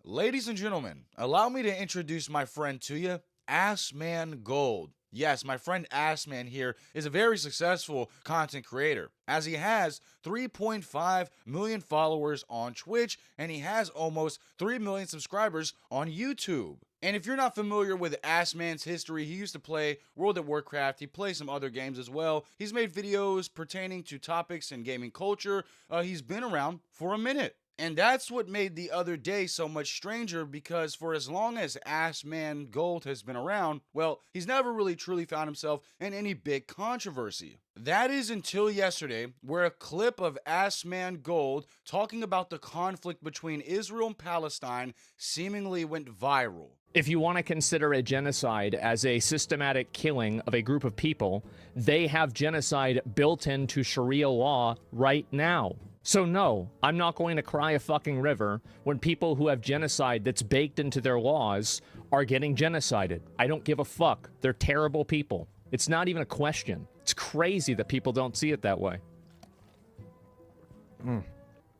Ladies and gentlemen, allow me to introduce my friend to you, Asmongold. Yes, my friend Assman here is a very successful content creator, as he has 3.5 million followers on Twitch and he has almost 3 million subscribers on YouTube. And if you're not familiar with Assman's history, he used to play World of Warcraft. He plays some other games as well. He's made videos pertaining to topics in gaming culture. He's been around for a minute. And that's what made the other day so much stranger, because for as long as Asmongold has been around, well, he's never really truly found himself in any big controversy. That is until yesterday, where a clip of Asmongold talking about the conflict between Israel and Palestine seemingly went viral. If you want to consider a genocide as a systematic killing of a group of people, they have genocide built into Sharia law right now. So no, I'm not going to cry a fucking river when people who have genocide that's baked into their laws are getting genocided. I don't give a fuck. They're terrible people. It's not even a question. It's crazy that people don't see it that way.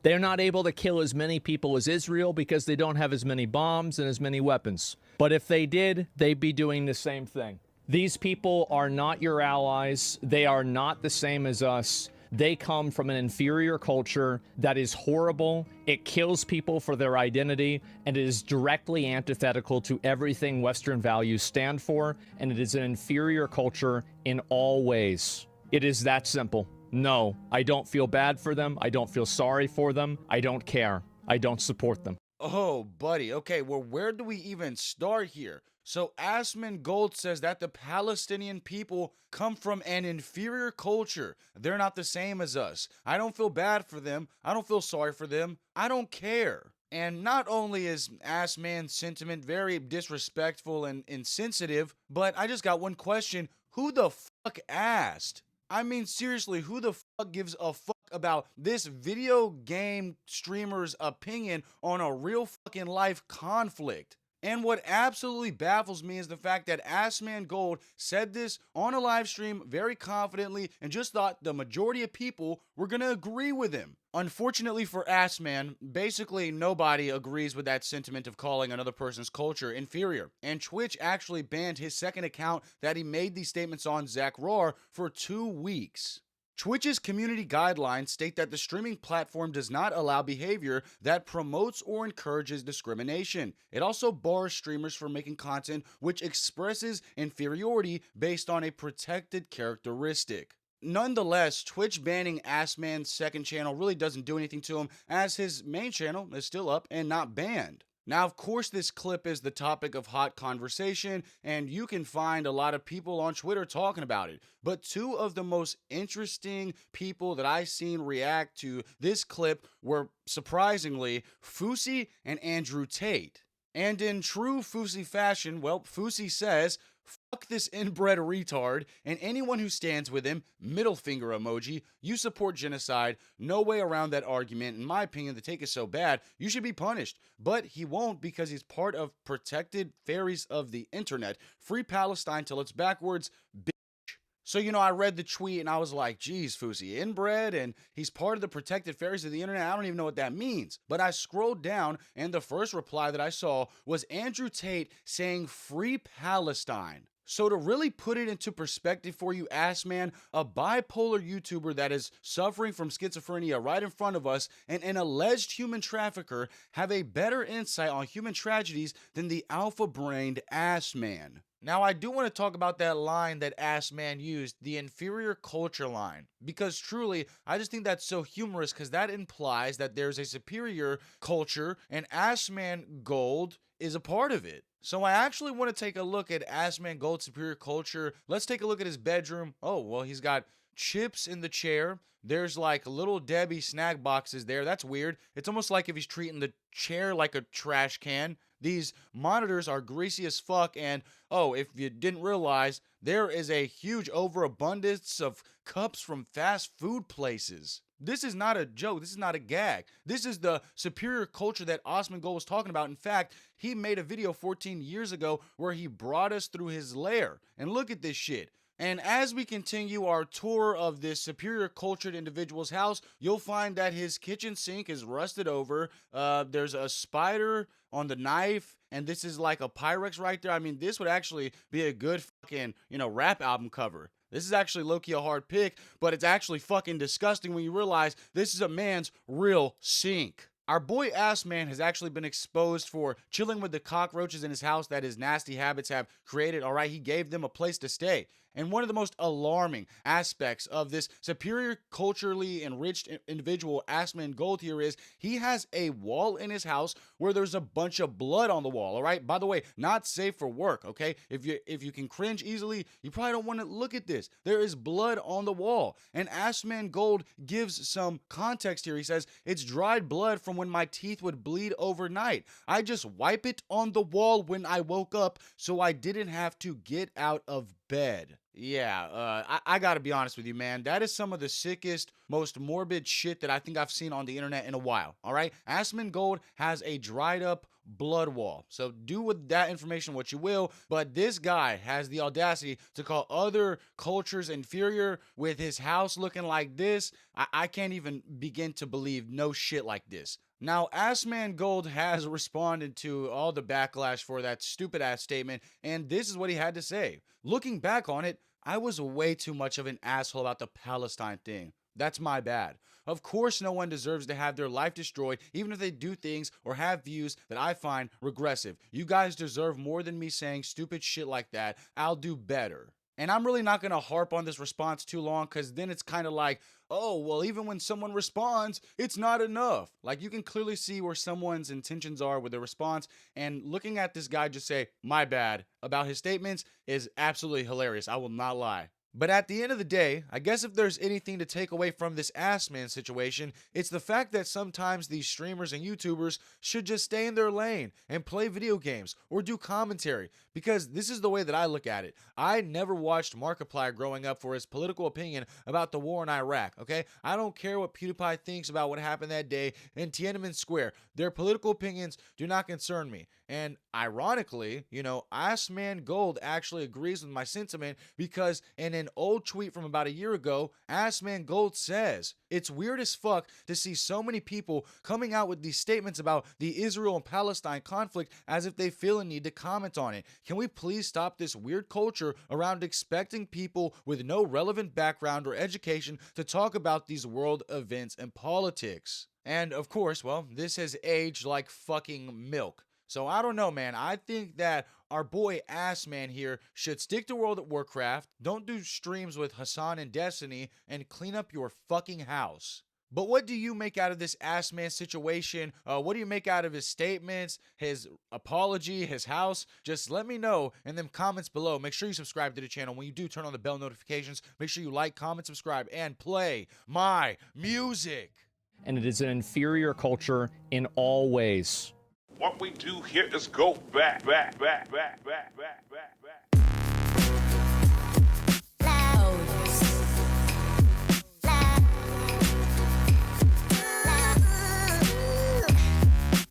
They're not able to kill as many people as Israel because they don't have as many bombs and as many weapons. But if they did, they'd be doing the same thing. These people are not your allies. They are not the same as us. They come from an inferior culture that is horrible. It kills people for their identity, and it is directly antithetical to everything Western values stand for, and it is an inferior culture in all ways. It is that simple. No, I don't feel bad for them. I don't feel sorry for them. I don't care. I don't support them. Oh, buddy. Okay, well, where do we even start here? So Asmongold says that the Palestinian people come from an inferior culture. They're not the same as us. I don't feel bad for them. I don't feel sorry for them. I don't care. And not only is Assman's sentiment very disrespectful and insensitive, but I just got one question. Who the fuck asked? I mean, seriously, who the fuck gives a fuck about this video game streamer's opinion on a real fucking life conflict? And what absolutely baffles me is the fact that Asmongold said this on a live stream very confidently and just thought the majority of people were going to agree with him. Unfortunately for Assman, basically nobody agrees with that sentiment of calling another person's culture inferior. And Twitch actually banned his second account that he made these statements on, Zach Roar, for 2 weeks. Twitch's community guidelines state that the streaming platform does not allow behavior that promotes or encourages discrimination. It also bars streamers from making content which expresses inferiority based on a protected characteristic. Nonetheless, Twitch banning Assman's second channel really doesn't do anything to him, as his main channel is still up and not banned. Now, of course, this clip is the topic of hot conversation, and you can find a lot of people on Twitter talking about it. But two of the most interesting people that I've seen react to this clip were, surprisingly, Fousey and Andrew Tate. And in true Fousey fashion, well, Fousey says, "Fuck this inbred retard, and anyone who stands with him, middle finger emoji, you support genocide, no way around that argument. In my opinion, the take is so bad, you should be punished." But he won't, because he's part of protected fairies of the internet. Free Palestine till it's backwards, bitch. So, I read the tweet and I was like, geez, Fousey, inbred, and he's part of the protected fairies of the internet. I don't even know what that means. But I scrolled down, and the first reply that I saw was Andrew Tate saying free Palestine. So to really put it into perspective for you, Assman, a bipolar YouTuber that is suffering from schizophrenia right in front of us, and an alleged human trafficker, have a better insight on human tragedies than the alpha-brained Assman. Now, I do want to talk about that line that Assman used, the inferior culture line, because truly, I just think that's so humorous, because that implies that there's a superior culture, and Asmongold is a part of it. So I actually want to take a look at Asmongold's superior culture. Let's take a look at his bedroom. Oh, well, he's got chips in the chair. There's like little Debbie snack boxes there. That's weird. It's almost like if he's treating the chair like a trash can. These monitors are greasy as fuck, and oh, if you didn't realize, there is a huge overabundance of cups from fast food places. This is not a joke. This is not a gag. This is the superior culture that Asmongold was talking about. In fact, he made a video 14 years ago where he brought us through his lair. And look at this shit. And as we continue our tour of this superior cultured individual's house, you'll find that his kitchen sink is rusted over. There's a spider on the knife, and this is like a Pyrex right there. I mean, this would actually be a good fucking, rap album cover. This is actually low-key a hard pick, but it's actually fucking disgusting when you realize this is a man's real sink. Our boy Ass Man has actually been exposed for chilling with the cockroaches in his house that his nasty habits have created. All right, he gave them a place to stay. And one of the most alarming aspects of this superior culturally enriched individual, Asmongold, here is he has a wall in his house where there's a bunch of blood on the wall. All right, by the way, not safe for work. Okay, if you can cringe easily, you probably don't want to look at this. There is blood on the wall, and Asmongold gives some context here. He says it's dried blood from when my teeth would bleed overnight. I just wipe it on the wall when I woke up, so I didn't have to get out of bed. Yeah, I gotta be honest with you, man. That is some of the sickest, most morbid shit that I think I've seen on the internet in a while. All right, Asmongold has a dried up blood wall. So do with that information what you will, but this guy has the audacity to call other cultures inferior with his house looking like this. I can't even begin to believe no shit like this. Now, Asmongold has responded to all the backlash for that stupid ass statement, and this is what he had to say. Looking back on it, I was way too much of an asshole about the Palestine thing. That's my bad. Of course, no one deserves to have their life destroyed, even if they do things or have views that I find regressive. You guys deserve more than me saying stupid shit like that. I'll do better. And I'm really not going to harp on this response too long, because then it's kind of like, oh, well, even when someone responds, it's not enough. Like, you can clearly see where someone's intentions are with their response, and looking at this guy just say, my bad, about his statements is absolutely hilarious. I will not lie. But at the end of the day, I guess if there's anything to take away from this ass man situation, it's the fact that sometimes these streamers and YouTubers should just stay in their lane and play video games or do commentary, because this is the way that I look at it. I never watched Markiplier growing up for his political opinion about the war in Iraq, okay? I don't care what PewDiePie thinks about what happened that day in Tiananmen Square. Their political opinions do not concern me. And ironically, Asmongold actually agrees with my sentiment, because in an old tweet from about a year ago, Asmongold says, it's weird as fuck to see so many people coming out with these statements about the Israel and Palestine conflict as if they feel a need to comment on it. Can we please stop this weird culture around expecting people with no relevant background or education to talk about these world events and politics? And of course, well, this has aged like fucking milk. So I don't know, man. I think that our boy Ass Man here should stick to World of Warcraft, don't do streams with Hassan and Destiny, and clean up your fucking house. But what do you make out of this Ass Man situation? What do you make out of his statements, his apology, his house? Just let me know in them comments below. Make sure you subscribe to the channel. When you do, turn on the bell notifications. Make sure you like, comment, subscribe, and play my music. And it is an inferior culture in all ways. What we do here is go back.